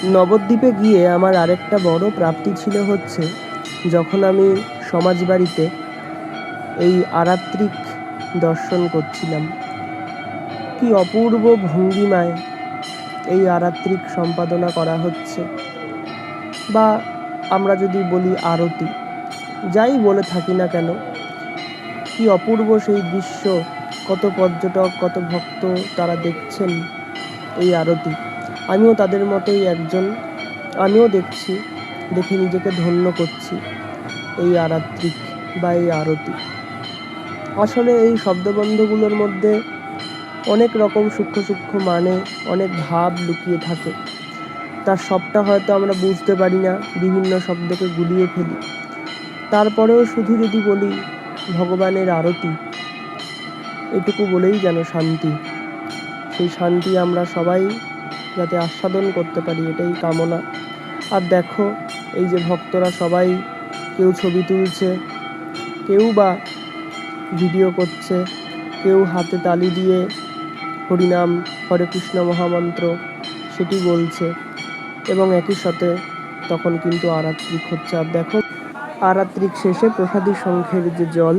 নবদ্বীপে গিয়ে আমার আরেকটা বড় প্রাপ্তি ছিল হচ্ছে, যখন আমি সমাজবাড়িতে এই আরাত্রিক দর্শন করছিলাম, কি অপূর্ব ভঙ্গিমায় এই আরাত্রিক সম্পাদনা করা হচ্ছে, বা আমরা যদি বলি আরতি, যাই বলে থাকি না কেন, কি অপূর্ব সেই দৃশ্য। কত পর্যটক, কত ভক্ত তারা দেখছেন এই আরতি। আমিও তাদের মতোই একজন, আমিও দেখছি, দেখে নিজেকে ধন্য করছি এই আরাত্রিক বা এই আরতি। আসলে এই শব্দবন্ধগুলোর মধ্যে অনেক রকম সূক্ষ্ম সূক্ষ্ম মানে, অনেক ভাব লুকিয়ে থাকে। তার সবটা হয়তো আমরা বুঝতে পারি না, বিভিন্ন শব্দকে গুলিয়ে ফেলি। তারপরেও শুধু যদি বলি ভগবানের আরতি, এটুকু বলেই যেন শান্তি। সেই শান্তি আমরা সবাই যাতে আস্বাদন করতে পারি, এটাই কামনা। আর দেখো, এই যে ভক্তরা সবাই, কেউ ছবি তুলছে, কেউ বা ভিডিও করছে, কেউ হাতে তালি দিয়ে হরিনাম, হরে কৃষ্ণ মহামন্ত্র সেটি বলছে, এবং একই সাথে তখন কিন্তু আরাত্রিক হচ্ছে। আর দেখো, আরাত্রিক শেষে প্রসাদী শঙ্খের যে জল,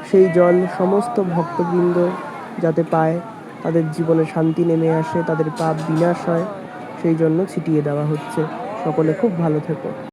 সেই জল সমস্ত ভক্তবৃন্দ যাতে পায়, তাদের জীবনে শান্তি নেমে আসে, তাদের পাপ বিনাশ হয়, সেই জন্য ছিটিয়ে দেওয়া হচ্ছে। সকলে খুব ভালো থেকো।